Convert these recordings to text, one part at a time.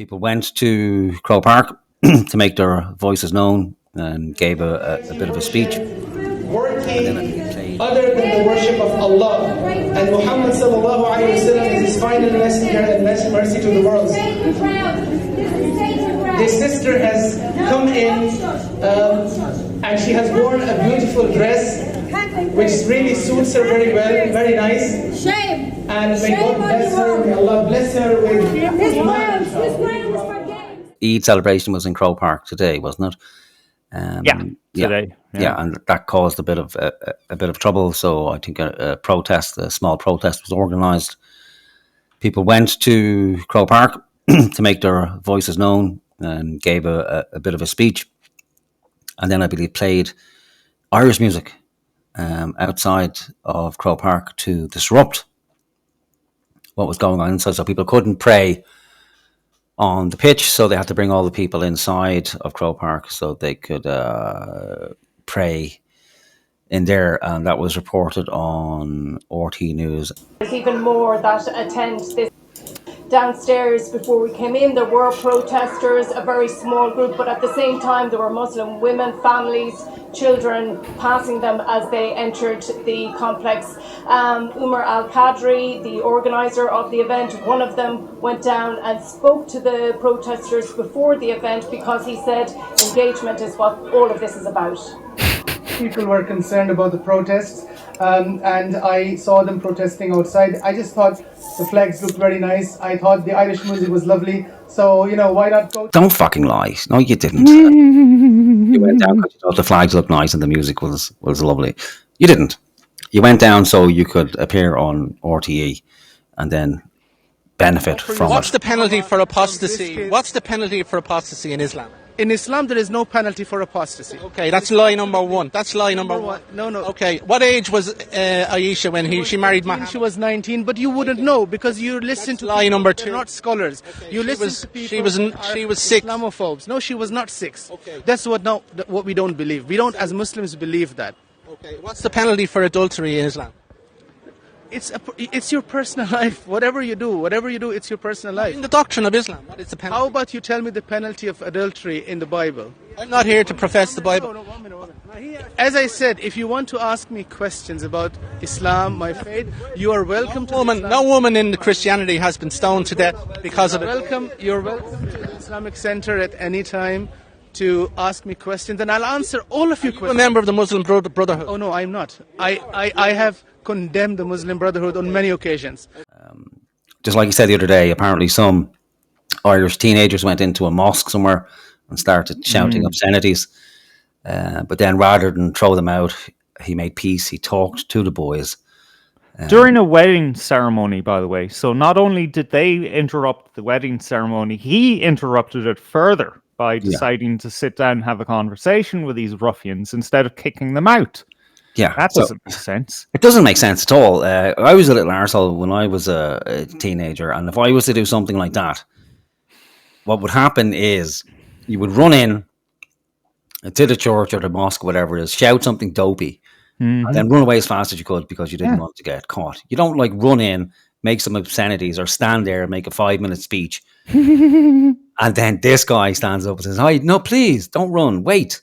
People went to Croke Park to make their voices known and gave a bit of a speech. And then I think it played. Other than the worship of Allah, and Muhammad sallallahu alaihi wasallam is his final messenger and mercy to the world. This sister has come in and she has worn a beautiful dress which really suits her very well, very nice. Shame. And may God bless her, may Allah bless her with Eid celebration was in Croke Park today, wasn't it? Today. Yeah, and that caused a bit of trouble. So I think a small protest was organised. People went to Croke Park to make their voices known and gave a bit of a speech. And then I believe played Irish music outside of Croke Park to disrupt what was going on inside. So people couldn't pray on the pitch, so they had to bring all the people inside of Croke Park so they could pray in there, and that was reported on RT News. There's even more that attend this. Downstairs, before we came in, there were protesters, a very small group, but at the same time there were Muslim women, families, children passing them as they entered the complex. Umar Al-Qadri, the organiser of the event, one of them went down and spoke to the protesters before the event because he said engagement is what all of this is about. People were concerned about the protests, and I saw them protesting outside. I just thought the flags looked very nice. I thought the Irish music was lovely. So, why not go? Don't fucking lie. No, you didn't. You went down because you thought the flags looked nice and the music was lovely. You didn't. You went down so you could appear on RTE and then benefit from it. What's the penalty for apostasy? What's the penalty for apostasy in Islam? In Islam, there is no penalty for apostasy. Okay, that's lie number one. That's lie number one. No. Okay, what age was Aisha when she married Muhammad? She was 19, but you wouldn't know because you listen to lie number two. They're not scholars. Okay, you listen to people. She was 6. Islamophobes. No, she was not 6. Okay. That's what we don't believe. We don't, as Muslims, believe that. Okay, what's the penalty for adultery in Islam? It's your personal life. Whatever you do, it's your personal life. In the doctrine of Islam, what is the penalty? How about you tell me the penalty of adultery in the Bible? I'm not here to profess the Bible. No, 1 minute. As I said, if you want to ask me questions about Islam, my faith, you are welcome to Islam. No woman in Christianity has been stoned to death because of it. You're welcome to the Islamic Center at any time to ask me questions, and I'll answer all of your questions. Are you a member of the Muslim Brotherhood? Oh no, I'm not. I have condemned the Muslim Brotherhood on many occasions. Just like you said the other day, apparently some Irish teenagers went into a mosque somewhere and started shouting obscenities. But then rather than throw them out, he made peace. He talked to the boys. During a wedding ceremony, by the way. So not only did they interrupt the wedding ceremony, he interrupted it further by deciding to sit down and have a conversation with these ruffians instead of kicking them out. Yeah, that doesn't make sense. It doesn't make sense at all. I was a little arsehole when I was a teenager, and if I was to do something like that, what would happen is you would run in to the church or the mosque, whatever it is, shout something dopey, and then run away as fast as you could because you didn't want to get caught. You don't run in, make some obscenities, or stand there and make a 5-minute speech, and then this guy stands up and says, "Hey, no, please don't run. Wait."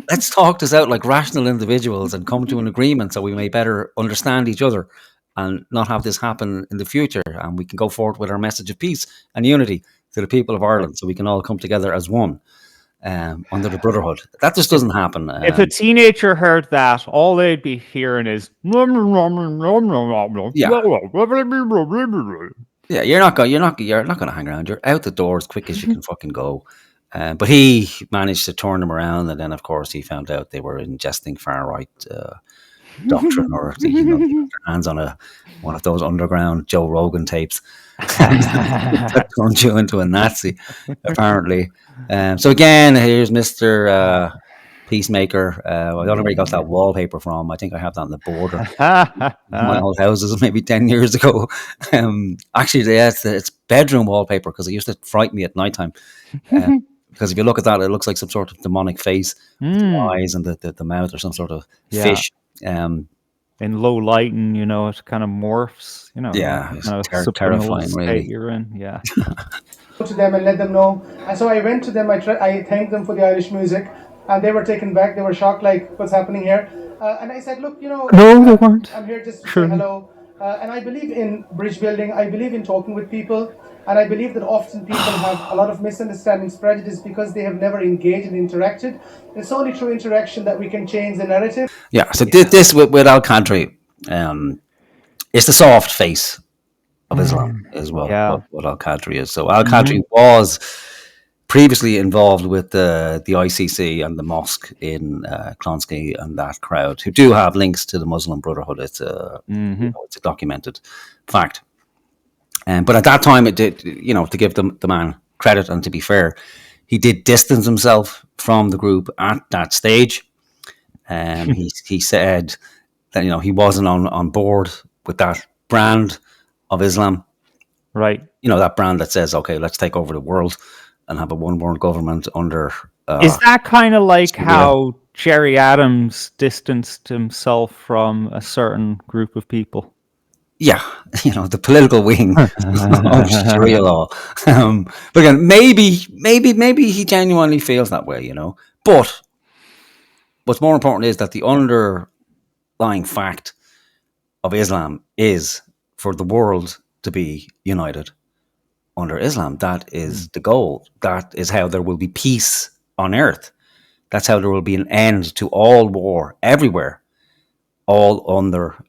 Let's talk this out like rational individuals and come to an agreement so we may better understand each other and not have this happen in the future, and we can go forward with our message of peace and unity to the people of Ireland so we can all come together as one under the Brotherhood. That just doesn't happen. If a teenager heard that, all they'd be hearing is yeah, you're not going to hang around. You're out the door as quick as you can fucking go. But he managed to turn them around, and then, of course, he found out they were ingesting far-right doctrine, or their hands on one of those underground Joe Rogan tapes that turned you into a Nazi, apparently. So again, here's Mr. Peacemaker. I don't know where he got that wallpaper from. I think I have that on the border. My old houses maybe 10 years ago. Actually, yeah, it's bedroom wallpaper because it used to frighten me at nighttime. Because if you look at that, it looks like some sort of demonic face, the eyes and the mouth, or some sort of fish. in low lighting, it kind of morphs, Yeah, it's kind of subliminal terrifying, state really. you're in. Yeah. To them and let them know. And so I went to them. I thanked them for the Irish music, and they were taken back. They were shocked, like, what's happening here? And I said, look, No, they weren't. I'm here just to Sure. say hello. And I believe in bridge building. I believe in talking with people. And I believe that often people have a lot of misunderstandings, prejudice, because they have never engaged and interacted. It's only through interaction that we can change the narrative. Yeah. So this with Al-Qadri, it's the soft face of Islam is Yeah. what Al-Qadri is. So Al-Qadri was previously involved with the ICC and the mosque in Clonskeagh and that crowd, who do have links to the Muslim Brotherhood. It's it's a documented fact. But at that time, it did, to give the man credit and to be fair, he did distance himself from the group at that stage. He said that he wasn't on board with that brand of Islam. Right. That brand that says, okay, let's take over the world and have a one world government under. Is that kind of like how Jerry Adams distanced himself from a certain group of people? Yeah, the political wing of Sharia law. But again, maybe he genuinely feels that way, But what's more important is that the underlying fact of Islam is for the world to be united under Islam. That is the goal. That is how there will be peace on earth. That's how there will be an end to all war everywhere, all under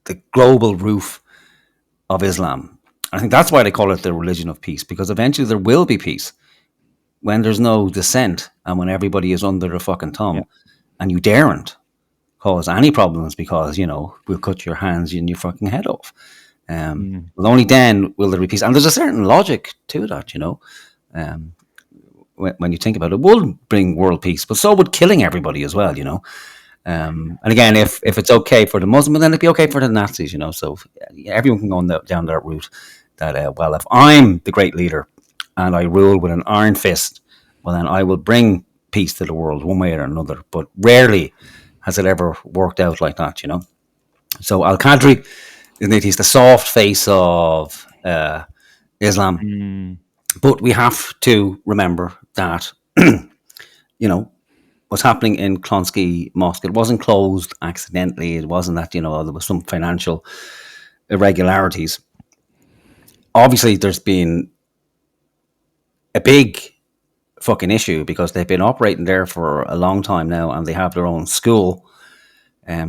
the global roof of Islam. I think that's why they call it the religion of peace, because eventually there will be peace when there's no dissent and when everybody is under the fucking thumb, and you daren't cause any problems because, we'll cut your hands and your fucking head off. Well, only then will there be peace. And there's a certain logic to that, when you think about it, would bring world peace, but so would killing everybody as well, And again, if it's okay for the Muslim, then it'd be okay for the Nazis, So everyone can go down that route. That well, if I'm the great leader and I rule with an iron fist, well, then I will bring peace to the world one way or another. But rarely has it ever worked out like that, So Al-Qadri, he's the soft face of Islam. But we have to remember that, what's happening in Clonskeagh Mosque, it wasn't closed accidentally. It wasn't that, there was some financial irregularities. Obviously, there's been a big fucking issue because they've been operating there for a long time now and they have their own school.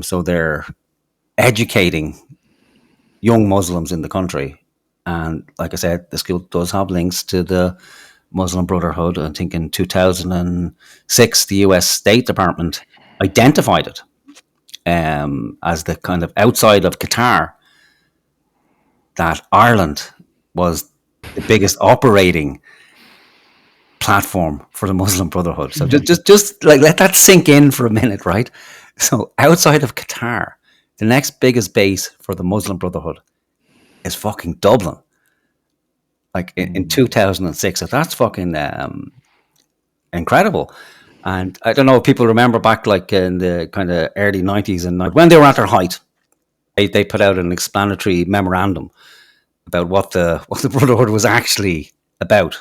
So they're educating young Muslims in the country. And like I said, the school does have links to the Muslim Brotherhood. I think in 2006, the US State Department identified it as the kind of outside of Qatar, that Ireland was the biggest operating platform for the Muslim Brotherhood. So just like let that sink in for a minute, right? So outside of Qatar, the next biggest base for the Muslim Brotherhood is fucking Dublin. Like in 2006. So that's fucking incredible. And I don't know if people remember back like in the kind of early 90s and when they were at their height, they put out an explanatory memorandum about what the Brotherhood was actually about.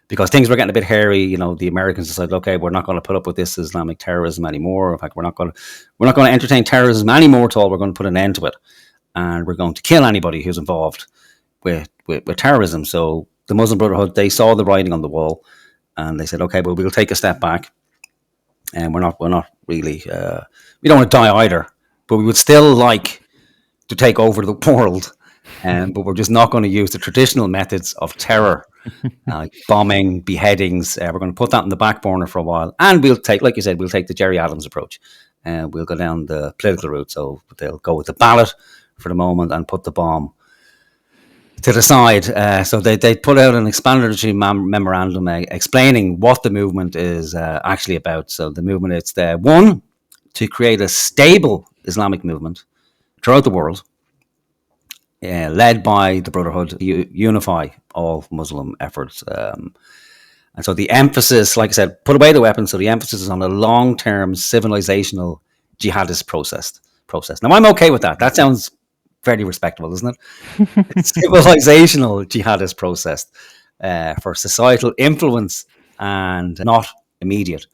Because things were getting a bit hairy, the Americans decided, okay, we're not going to put up with this Islamic terrorism anymore. In fact, we're not going to entertain terrorism anymore at all. We're going to put an end to it, and we're going to kill anybody who's involved with terrorism. So the Muslim Brotherhood, they saw the writing on the wall, and they said, okay, well, we'll take a step back, and we're not really, we don't want to die either, but we would still like to take over the world, but we're just not going to use the traditional methods of terror. Like bombing, beheadings. We're going to put that in the back burner for a while, and we'll take, like you said, we'll take the Jerry Adams approach, and we'll go down the political route. So they'll go with the ballot for the moment and put the bomb to the side. So they put out an explanatory memorandum explaining what the movement is actually about. So the movement, it's one, to create a stable Islamic movement throughout the world, led by the Brotherhood, to unify all Muslim efforts. And so the emphasis, like I said, put away the weapons. So the emphasis is on a long-term civilizational jihadist process. Now, I'm okay with that. That sounds very respectable, doesn't it? It's civilizational jihadist process for societal influence and not immediate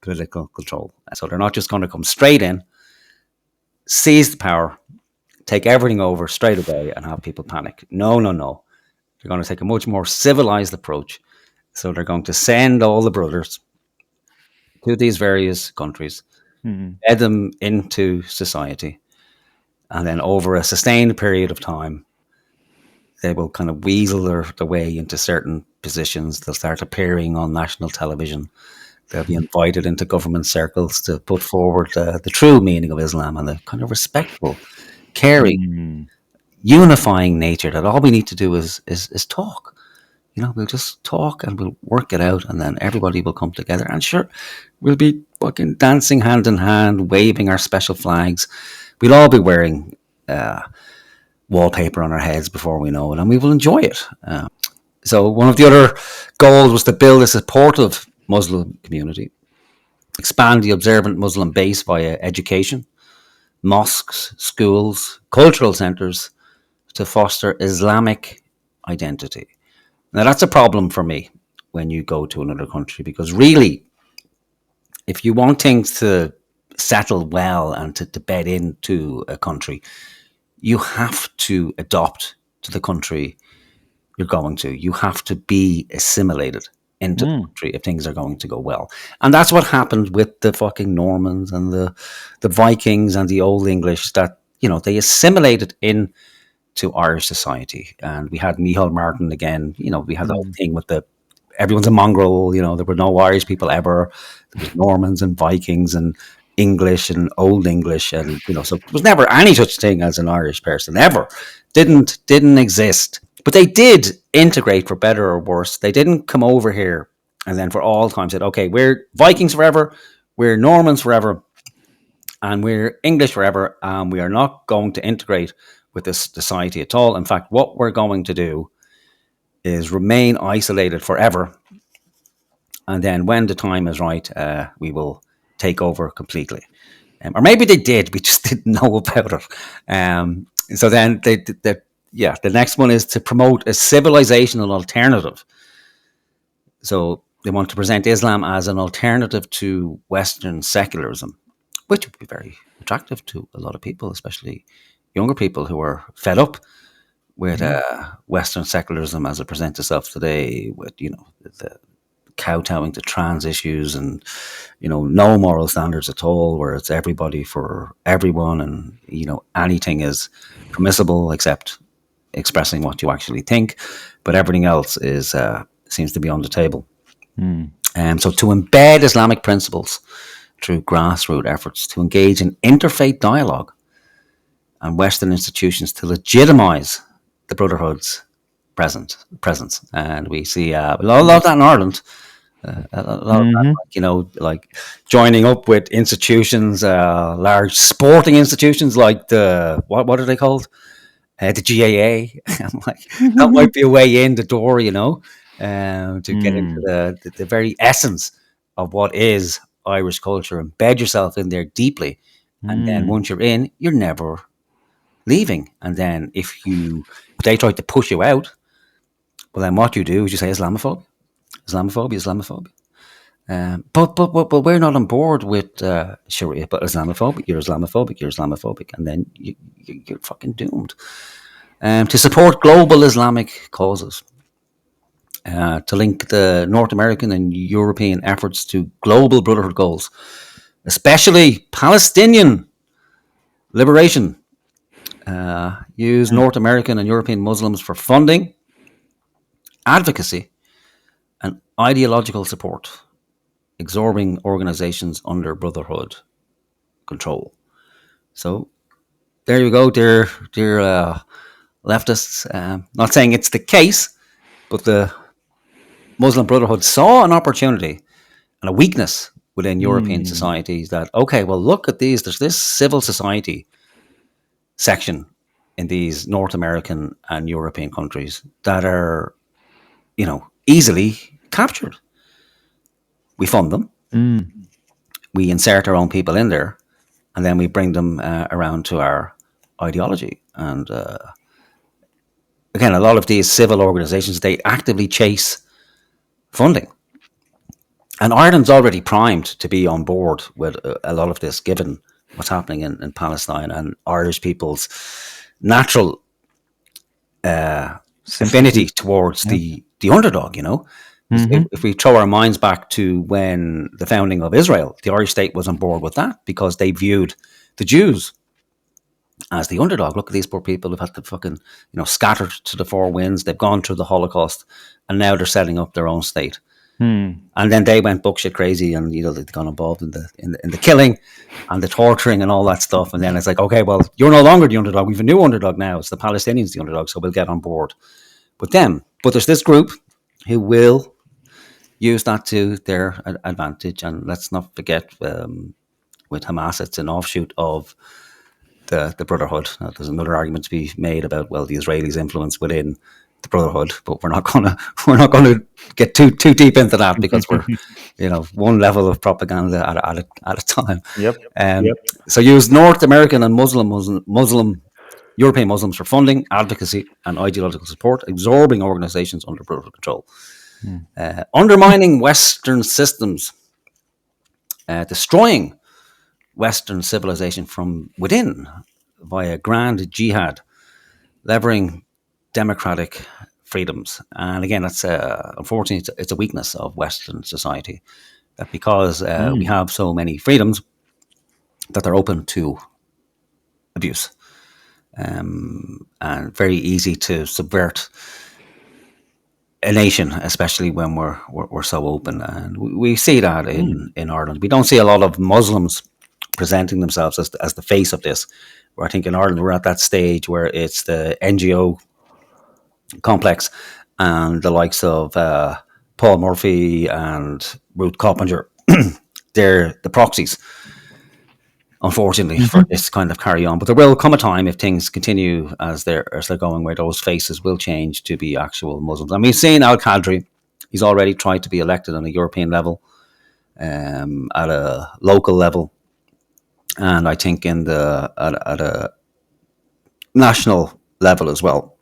political control. So they're not just going to come straight in, seize the power, take everything over straight away, and have people panic. No. They're going to take a much more civilized approach. So they're going to send all the brothers to these various countries, bed them into society, and then over a sustained period of time, they will kind of weasel their way into certain positions. They'll start appearing on national television. They'll be invited into government circles to put forward the true meaning of Islam and the kind of respectful, caring, unifying nature that all we need to do is talk. We'll just talk and we'll work it out, and then everybody will come together. And sure, we'll be fucking dancing hand in hand, waving our special flags. We'll all be wearing wallpaper on our heads before we know it, and we will enjoy it. So one of the other goals was to build a supportive Muslim community, expand the observant Muslim base via education, mosques, schools, cultural centres to foster Islamic identity. Now, that's a problem for me when you go to another country, because really, if you want things to settle well and to bed into a country, you have to adopt to the country you're going to. You have to be assimilated into the country if things are going to go well. And that's what happened with the fucking Normans and the Vikings and the Old English, that, they assimilated in to Irish society. And we had Micheál Martin again, we had the whole thing with everyone's a mongrel, there were no Irish people ever. There was Normans and Vikings and English and Old English, and so there was never any such thing as an Irish person ever. Didn't exist. But they did integrate, for better or worse. They didn't come over here and then for all time said, okay, we're Vikings forever, we're Normans forever, and we're English forever, and we are not going to integrate with this society at all. In fact, what we're going to do is remain isolated forever, and then when the time is right, we will take over completely. Or maybe they did, we just didn't know about it. So then the next one is to promote a civilizational alternative. So they want to present Islam as an alternative to Western secularism, which would be very attractive to a lot of people, especially younger people who are fed up with Western secularism as it presents itself today, with the kowtowing to trans issues and no moral standards at all, where it's everybody for everyone, and anything is permissible except expressing what you actually think, but everything else is seems to be on the table. So to embed Islamic principles through grassroots efforts, to engage in interfaith dialogue and Western institutions to legitimize the Brotherhood's presence. And we see a lot of that in Ireland. A lot of that, like joining up with institutions, large sporting institutions like what are they called? The GAA. I'm like, that might be a way in the door, to get into the very essence of what is Irish culture. Embed yourself in there deeply, and then once you're in, you're never leaving. And then if they try to push you out, well, then what you do is you say Islamophobia. But we're not on board with Sharia, but Islamophobic. You're Islamophobic, and then you're fucking doomed. To support global Islamic causes, to link the North American and European efforts to global Brotherhood goals, especially Palestinian liberation. Use North American and European Muslims for funding, advocacy, and ideological support, absorbing organizations under Brotherhood control. So there you go, dear leftists. Not saying it's the case, but the Muslim Brotherhood saw an opportunity and a weakness within European societies that, okay, well, look at these. There's this civil society section in these North American and European countries that are, easily captured. We fund them. We insert our own people in there, and then we bring them around to our ideology. And again, a lot of these civil organisations, they actively chase funding. And Ireland's already primed to be on board with a lot of this, given what's happening in Palestine and Irish people's natural affinity towards the underdog, you know. If we throw our minds back to when the founding of Israel, the Irish state was on board with that because they viewed the Jews as the underdog. Look at these poor people who've had to fucking, scattered to the four winds. They've gone through the Holocaust and now they're setting up their own state. And then they went buckshit crazy, and they've gone involved in the killing and the torturing and all that stuff. And then it's like, okay, well, you're no longer the underdog. We've a new underdog now. It's the Palestinians, the underdog. So we'll get on board with them. But there's this group who will use that to their advantage. And let's not forget, with Hamas, it's an offshoot of the Brotherhood. Now, there's another argument to be made about, well, the Israelis' influence within the Brotherhood, but we're not gonna get too deep into that because we're one level of propaganda at a time. So use North American and Muslim European Muslims for funding, advocacy, and ideological support, absorbing organisations under Brotherhood control, undermining Western systems, destroying Western civilization from within via grand jihad, levering democratic freedoms. And again, that's unfortunately it's a weakness of Western society, that because we have so many freedoms, that they're open to abuse, and very easy to subvert a nation, especially when we're so open. And we see that in Ireland. We don't see a lot of Muslims presenting themselves as the face of this. Where I think in Ireland we're at that stage where it's the NGO complex and the likes of Paul Murphy and Ruth Coppinger. They're the proxies, unfortunately, for this kind of carry on. But there will come a time, if things continue as they're going, where those faces will change to be actual Muslims. And we've seen Al Qadri; he's already tried to be elected on a European level, at a local level, and I think at a national level as well.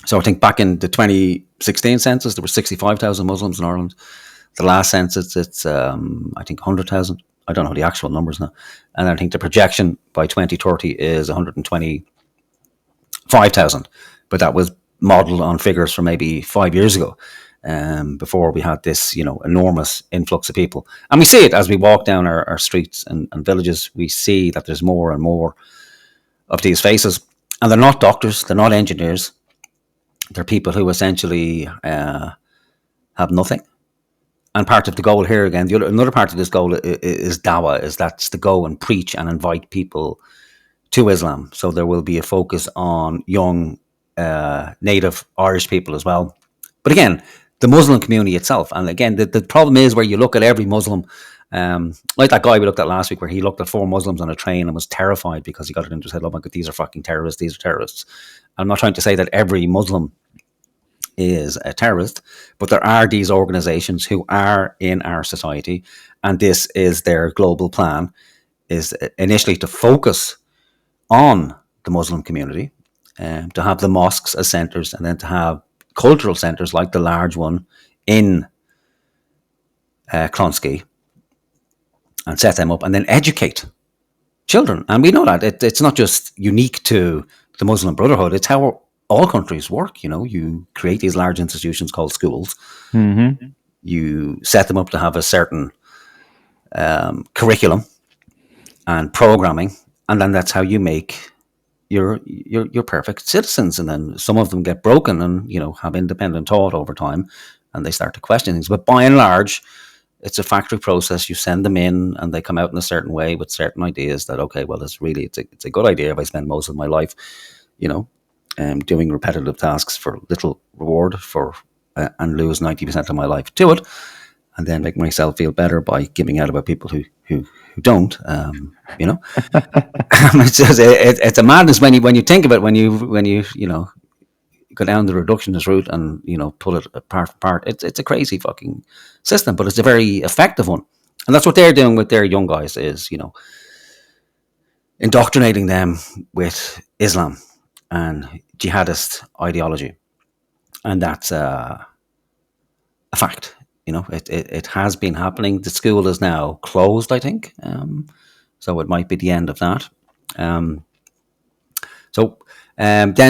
So I think back in the 2016 census, there were 65,000 Muslims in Ireland. The last census, it's I think 100,000. I don't know the actual numbers now. And I think the projection by 2030 is 125,000. But that was modelled on figures from maybe 5 years ago, before we had this, enormous influx of people. And we see it as we walk down our streets and villages. We see that there's more and more of these faces. And they're not doctors, they're not engineers. They're people who essentially have nothing. And part of the goal here, again, another part of this goal is dawah, that's to go and preach and invite people to Islam. So there will be a focus on young native Irish people as well. But again, the Muslim community itself. And again, the problem is where you look at every Muslim, like that guy we looked at last week, where he looked at 4 Muslims on a train and was terrified because he got it into his head, oh my God, these are fucking terrorists, these are terrorists. I'm not trying to say that every Muslim is a terrorist, but there are these organizations who are in our society, and this is their global plan, is initially to focus on the Muslim community, to have the mosques as centers, and then to have cultural centers like the large one in Clonskeagh, and set them up and then educate children. And we know that it's not just unique to the Muslim Brotherhood, it's how all countries work. You create these large institutions called schools. You set them up to have a certain curriculum and programming, and then that's how you make your perfect citizens. And then some of them get broken and have independent thought over time, and they start to question things. But by and large, it's a factory process. You send them in, and they come out in a certain way with certain ideas that, okay, well, it's a good idea if I spend most of my life, doing repetitive tasks for little reward and lose 90% of my life to it, and then make myself feel better by giving out about people who don't. It's a madness when you think of it, when you go down the reductionist route and pull it apart. It's a crazy fucking system, but it's a very effective one, and that's what they're doing with their young guys. Is indoctrinating them with Islam and jihadist ideology. And that's a fact. It has been happening. The school is now closed, I think. So it might be the end of that. Then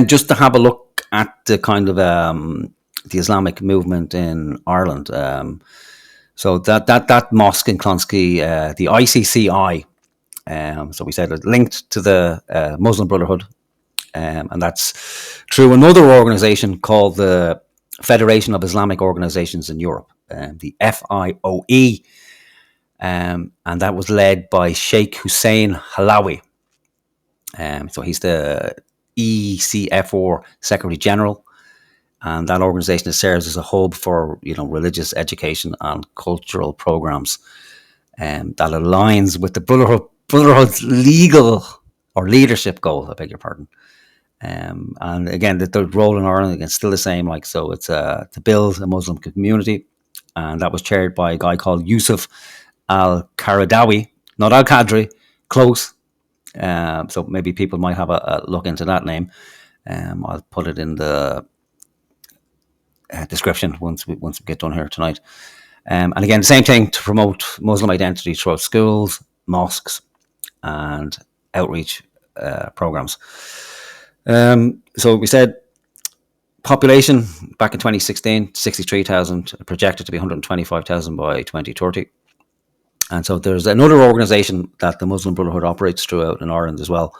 just to have a look at the kind of the Islamic movement in Ireland. So that mosque in Clonskeagh, the ICCI, so we said it linked to the Muslim Brotherhood, and that's through another organisation called the Federation of Islamic Organisations in Europe, the FIOE, and that was led by Sheikh Hussein Halawi. So he's the ECFR Secretary General, and that organisation serves as a hub for religious education and cultural programmes, that aligns with the Brotherhood's legal or leadership goal. I beg your pardon. And again, the role in Ireland is still the same. So it's to build a Muslim community, and that was chaired by a guy called Yusuf Al-Qaradawi, not Al-Qadri, close. So maybe people might have a look into that name. I'll put it in the description once we get done here tonight. And again, the same thing, to promote Muslim identity throughout schools, mosques, and outreach programs. So we said population back in 2016, 63,000, projected to be 125,000 by 2030. And so there's another organisation that the Muslim Brotherhood operates throughout in Ireland as well,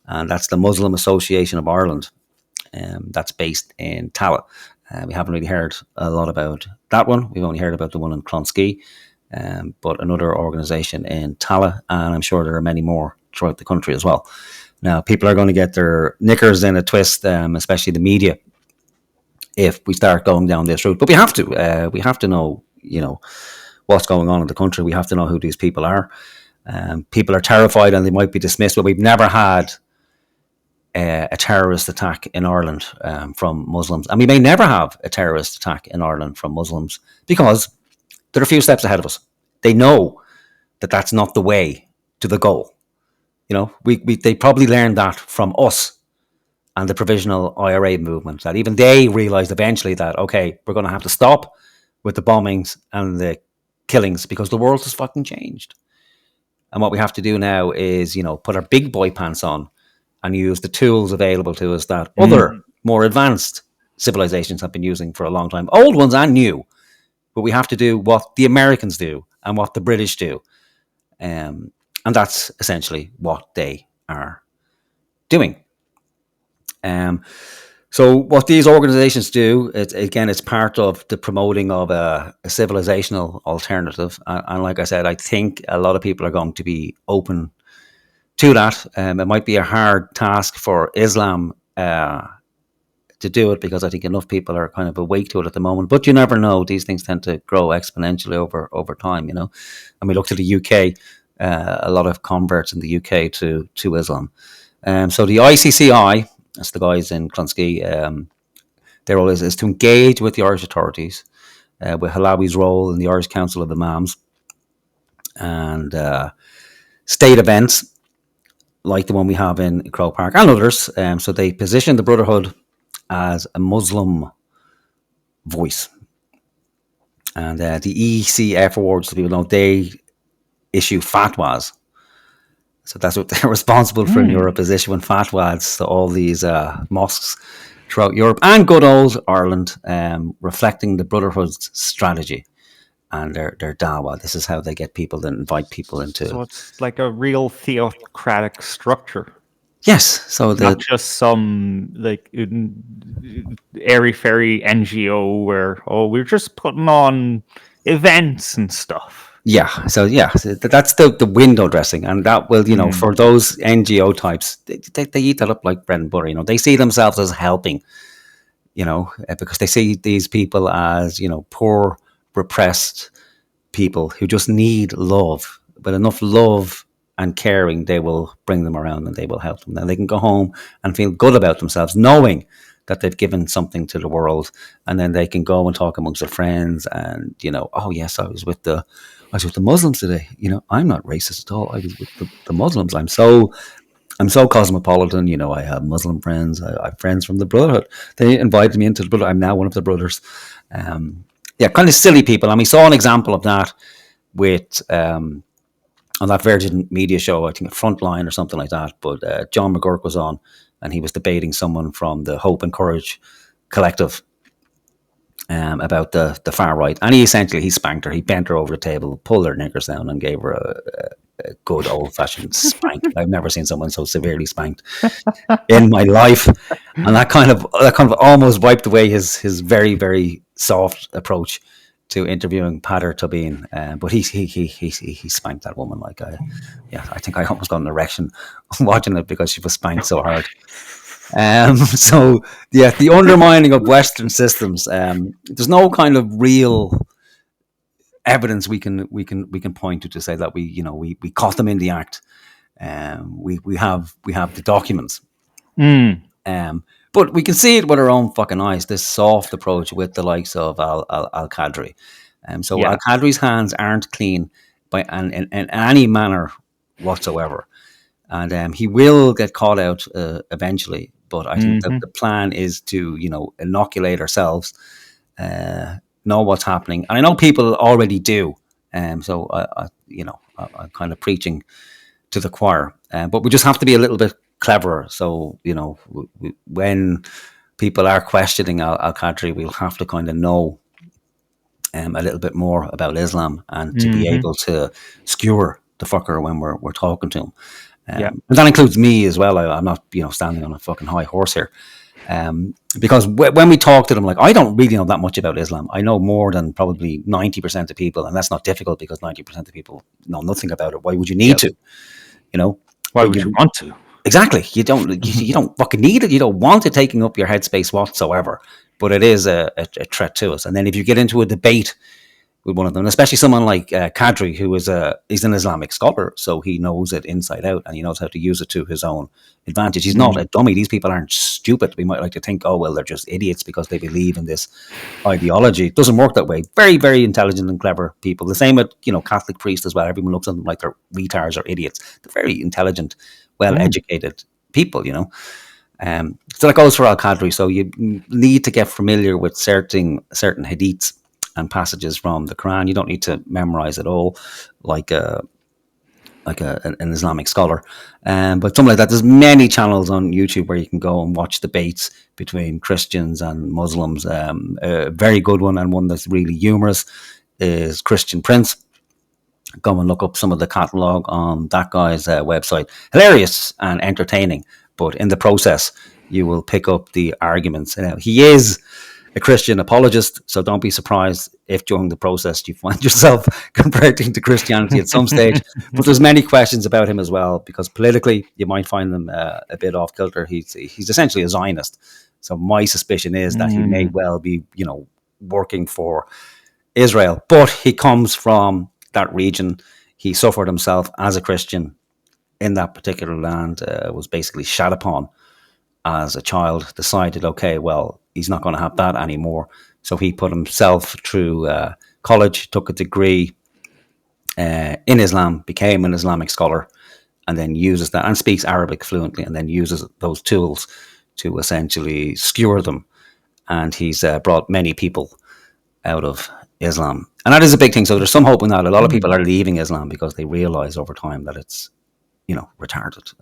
and that's the Muslim Association of Ireland. That's based in Tallaght. We haven't really heard a lot about that one. We've only heard about the one in Clonskeagh, but another organisation in Tallaght, and I'm sure there are many more throughout the country as well. Now, people are going to get their knickers in a twist, especially the media, if we start going down this route. But we have to. We have to know, what's going on in the country. We have to know who these people are. People are terrified and they might be dismissed, but we've never had a terrorist attack in Ireland from Muslims. And we may never have a terrorist attack in Ireland from Muslims because they're a few steps ahead of us. They know that that's not the way to the goal. They probably learned that from us and the provisional IRA movement, that even they realised eventually that, okay, we're going to have to stop with the bombings and the killings because the world has fucking changed. And what we have to do now is, put our big boy pants on and use the tools available to us that other more advanced civilizations have been using for a long time, old ones and new. But we have to do what the Americans do and what the British do. And that's essentially what they are doing. So what these organizations do, it's part of the promoting of a civilizational alternative. And like I said, I think a lot of people are going to be open to that. It might be a hard task for Islam to do it because I think enough people are kind of awake to it at the moment. But you never know; these things tend to grow exponentially over time. And we look to the UK, a lot of converts in the UK to Islam. So the ICCI, that's the guys in Clonskeagh, their role is to engage with the Irish authorities, with Halawi's role in the Irish Council of Imams, and state events like the one we have in Croke Park and others. So they position the Brotherhood as a Muslim voice. And the ECF awards, so people know, they issue fatwas. So that's what they're responsible for in Europe, is issuing fatwas to all these mosques throughout Europe and good old Ireland, reflecting the Brotherhood's strategy and their dawah. This is how they get people to invite people into. So it's like a real theocratic structure. Yes. So not just some airy-fairy NGO where, we're just putting on events and stuff. Yeah, so that's the window dressing, and that will, for those NGO types, they eat that up like bread and butter. They see themselves as helping, because they see these people as, poor, repressed people who just need love. But enough love and caring, they will bring them around and they will help them. Then they can go home and feel good about themselves, knowing that they've given something to the world, and then they can go and talk amongst their friends and, oh yes, I was with the Muslims today. I'm not racist at all. I was with the Muslims. I'm so I'm so cosmopolitan. You know, I have Muslim friends. I have friends from the Brotherhood. They invited me into the Brotherhood. I'm now one of the brothers. Yeah, kind of silly people. And we saw an example of that with on that Virgin Media show, I think Frontline or something like that. But John McGurk was on, and he was debating someone from the Hope and Courage collective about the far right, and he spanked her. He bent her over the table, pulled her knickers down, and gave her a good old fashioned spank. I've never seen someone so severely spanked in my life, and that kind of almost wiped away his very, very soft approach to interviewing Pater Tobin. But he spanked that woman like I think I almost got an erection watching it because she was spanked so hard. So yeah, the undermining of Western systems. There's no kind of real evidence we can point to say that we caught them in the act. We have the documents. But we can see it with our own fucking eyes. This soft approach with the likes of Al Qadri. Al Qadri's hands aren't clean in any manner whatsoever. And he will get caught out eventually. But I think that the plan is to, inoculate ourselves, know what's happening. And I know people already do. So I'm kind of preaching to the choir. But we just have to be a little bit cleverer. So, when people are questioning Al Qadri, we'll have to kind of know a little bit more about Islam and to be able to skewer the fucker when we're talking to him. And that includes me as well. I'm not, standing on a fucking high horse here. Because when we talk to them, like, I don't really know that much about Islam. I know more than probably 90% of people, and that's not difficult because 90% of people know nothing about it. Why would you need to? Why would you want to? Exactly. You don't fucking need it. You don't want it taking up your headspace whatsoever. But it is a threat to us. And then if you get into a debate with one of them, especially someone like Qadri, who is he's an Islamic scholar, so he knows it inside out and he knows how to use it to his own advantage. He's not a dummy. These people aren't stupid. We might like to think, oh, well, they're just idiots because they believe in this ideology. It doesn't work that way. Very, very intelligent and clever people. The same with, Catholic priests as well. Everyone looks at them like they're retards or idiots. They're very intelligent, well-educated people, So that goes for Al Qadri. So you need to get familiar with certain hadiths and passages from the Quran. You don't need to memorize it all like an Islamic scholar. But something like that. There's many channels on YouTube where you can go and watch debates between Christians and Muslims. A very good one, and one that's really humorous, is Christian Prince. Go and look up some of the catalogue on that guy's website. Hilarious and entertaining, but in the process, you will pick up the arguments. He is a Christian apologist, so don't be surprised if during the process you find yourself converting to Christianity at some stage. But there's many questions about him as well, because politically you might find them a bit off kilter. He's essentially a Zionist. So my suspicion is that he may well be, working for Israel, but he comes from that region. He suffered himself as a Christian in that particular land, was basically shat upon as a child, decided, okay, well, he's not going to have that anymore. So he put himself through college, took a degree in Islam, became an Islamic scholar, and then uses that and speaks Arabic fluently, and then uses those tools to essentially skewer them. And he's brought many people out of Islam. And that is a big thing. So there's some hope in that. A lot of people are leaving Islam because they realize over time that it's, retarded.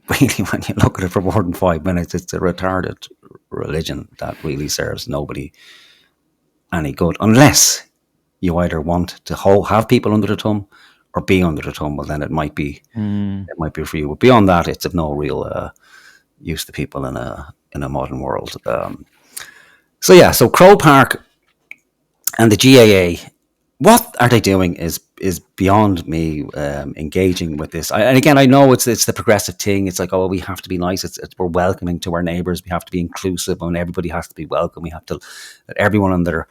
Really, when you look at it for more than 5 minutes, it's a retarded religion that really serves nobody any good, unless you either want to have people under the thumb or be under the thumb. Well, then it might be for you. But beyond that, it's of no real use to people in a modern world. So Croke Park and the GAA, what are they doing is beyond me engaging with this. And again, I know it's the progressive thing. It's like, oh, we have to be nice. We're welcoming to our neighbours. We have to be inclusive, and everybody has to be welcome. We have to let everyone and their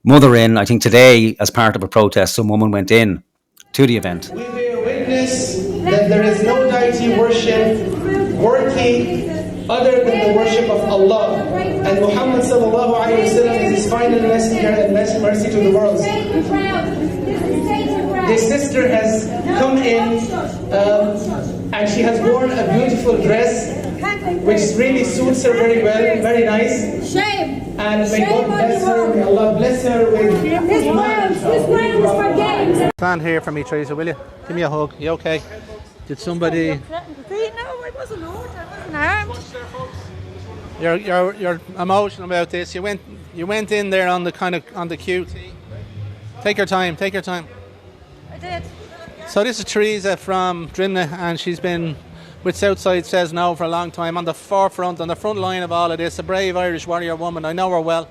mother in. I think today, as part of a protest, some woman went in to the event. We bear witness that there is no deity worship worthy other than the worship of Allah. And Muhammad sallallahu alayhi wa sallam is his final messenger and mercy to the world. This sister has come in and she has worn a beautiful dress which really suits her very well, very nice. Shame. And may God bless her, may Allah bless her with This ground is for games. Stand here for me, Teresa, will you? Give me a hug. You okay? Did somebody? No, I wasn't hurt. I wasn't harmed. You're emotional about this. You went in there on the QT. Take your time. I did. So this is Teresa from Drimna, and she's been with Southside Says No for a long time, on the forefront, on the front line of all of this. A brave Irish warrior woman. I know her well.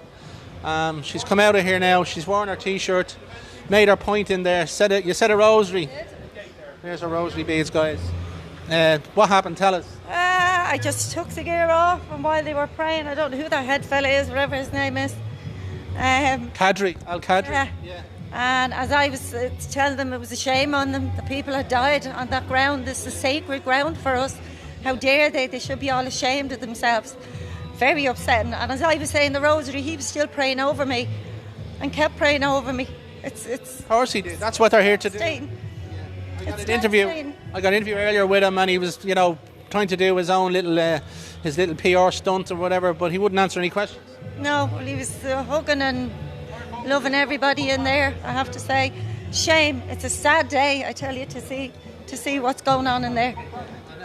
She's come out of here now. She's worn her T-shirt, made her point in there. You said a rosary. There's her rosary beads, guys. What happened? Tell us. I just took the gear off, and while they were praying, I don't know who their head fella is, whatever his name is. Kadri, Al-Kadri. Yeah. And as I was telling them, it was a shame on them. The people had died on that ground. This is sacred ground for us. How dare they? They should be all ashamed of themselves. Very upsetting. And as I was saying the rosary, he was still praying over me and kept praying over me. It's of course he did. That's what they're here to do. I got an interview earlier with him, and he was, trying to do his own little PR stunt or whatever, but he wouldn't answer any questions. No, well, he was hugging and loving everybody in there, I have to say. Shame. It's a sad day, I tell you, to see what's going on in there.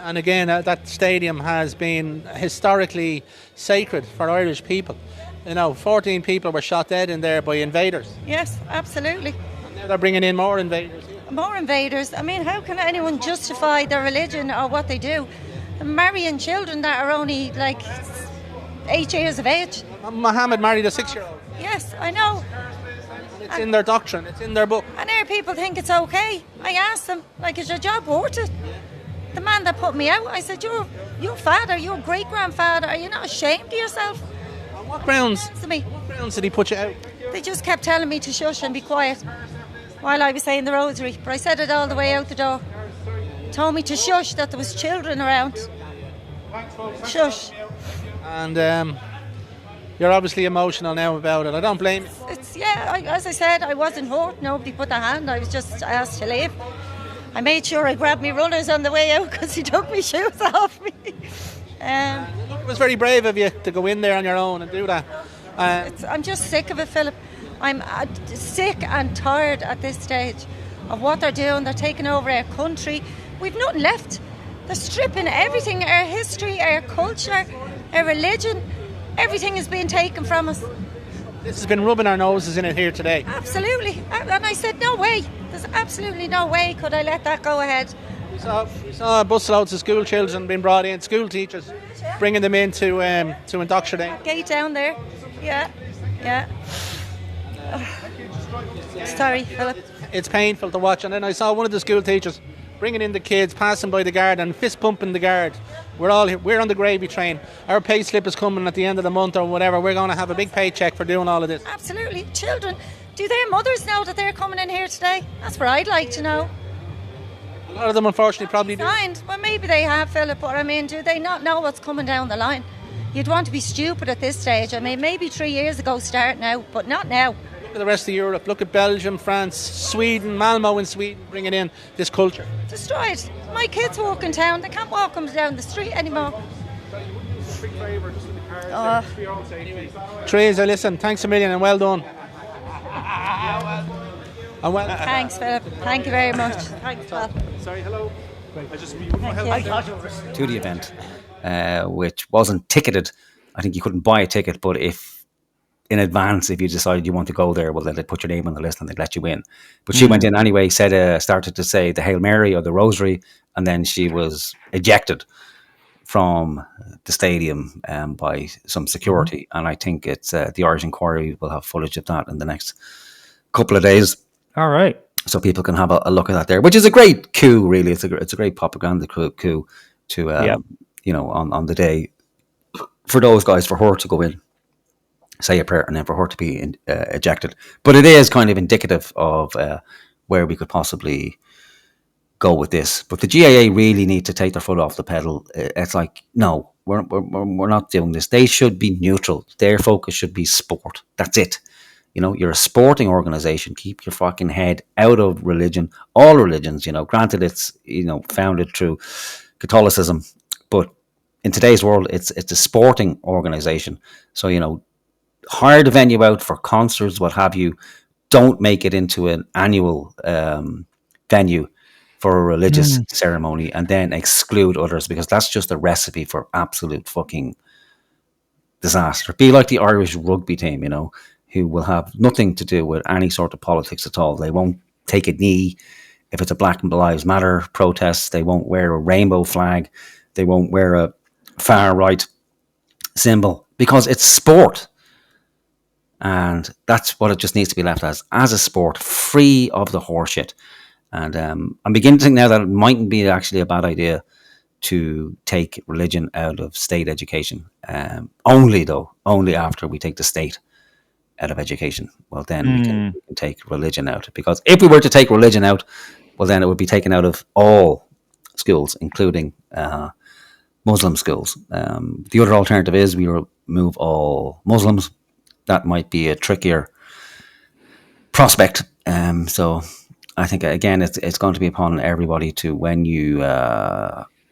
And again, that stadium has been historically sacred for Irish people. 14 people were shot dead in there by invaders. Yes, absolutely. And now they're bringing in more invaders. More invaders. I mean, how can anyone justify their religion or what they do? Marrying children that are only 8 years of age. Muhammad married a 6-year-old. Yes, I know. It's in their doctrine, it's in their book. And here people think it's okay. I asked them, is your job worth it? The man that put me out, I said, your father, your great-grandfather, are you not ashamed of yourself? On what grounds? What grounds did he put you out? They just kept telling me to shush and be quiet while I was saying the rosary, but I said it all the way out the door. Told me to shush, that there was children around. Shush. And you're obviously emotional now about it. I don't blame you. As I said, I wasn't hurt. Nobody put their hand. I was just asked to leave. I made sure I grabbed my runners on the way out because he took my shoes off me. It was very brave of you to go in there on your own and do that. I'm just sick of it, Philip. I'm sick and tired at this stage of what they're doing. They're taking over our country. We've nothing left. They're stripping everything, our history, our culture, our religion. Everything is being taken from us. This has been rubbing our noses in it here today. Absolutely. And I said, no way. There's absolutely no way could I let that go ahead. We saw busloads of school children being brought in, school teachers, bringing them in to indoctrinate. Gate down there. Yeah. Sorry, Philip. It's painful to watch. And then I saw one of the school teachers bringing in the kids, passing by the guard and fist pumping the guard. We're on the gravy train. Our pay slip is coming at the end of the month or whatever. We're going to have a big paycheck for doing all of this. Absolutely. Children, do their mothers know that they're coming in here today? That's what I'd like to know. A lot of them, unfortunately, probably do. Well, maybe they have, Philip, but I mean, do they not know what's coming down the line? You'd want to be stupid at this stage. I mean, maybe 3 years ago start now, but not now. Look at the rest of Europe. Look at Belgium, France, Sweden, Malmo in Sweden, bringing in this culture. Destroyed. My kids walk in town. They can't walk them down the street anymore. Teresa, listen, thanks a million and well done. Thanks, Philip. Thank you very much. Thanks, Philip. Sorry, hello. To the event, which wasn't ticketed. I think you couldn't buy a ticket, but if you decided you want to go there, well, then they'd put your name on the list and they'd let you in. But she went in anyway, started to say the Hail Mary or the Rosary, and then she was ejected from the stadium by some security. And I think it's the Irish Inquiry will have footage of that in the next couple of days. All right. So people can have a look at that there, which is a great coup, really. It's a great propaganda coup to, on the day for those guys, for her to go in, say a prayer, and then for her to be ejected. But it is kind of indicative of where we could possibly go with this. But the GAA really need to take their foot off the pedal. It's like, no, we're not doing this. They should be neutral. Their focus should be sport. That's it. You're a sporting organisation. Keep your fucking head out of religion. All religions, granted it's, founded through Catholicism, but in today's world, it's a sporting organization. So hire the venue out for concerts, what have you. Don't make it into an annual venue for a religious ceremony, and then exclude others, because that's just a recipe for absolute fucking disaster. Be like the Irish rugby team, who will have nothing to do with any sort of politics at all. They won't take a knee if it's a Black Lives Matter protest. They won't wear a rainbow flag. They won't wear a far right symbol, because it's sport. And that's what it just needs to be left as a sport, free of the horseshit. And I'm beginning to think now that it mightn't be actually a bad idea to take religion out of state education. Only after we take the state out of education. Well, then we can take religion out. Because if we were to take religion out, well, then it would be taken out of all schools, including Muslim schools. The other alternative is we remove all Muslims. That might be a trickier prospect. So I think, again, it's going to be upon everybody to, when you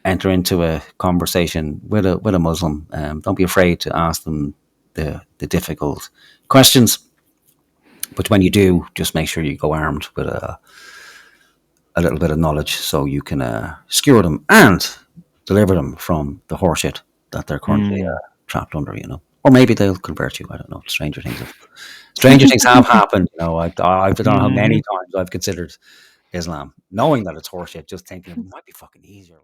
enter into a conversation with a Muslim, don't be afraid to ask them the difficult questions. But when you do, just make sure you go armed with a little bit of knowledge, so you can skewer them and deliver them from the horseshit that they're currently trapped under, Or maybe they'll convert you. I don't know. Stranger things have happened. I don't know how many times I've considered Islam, knowing that it's horseshit, just thinking it might be fucking easier.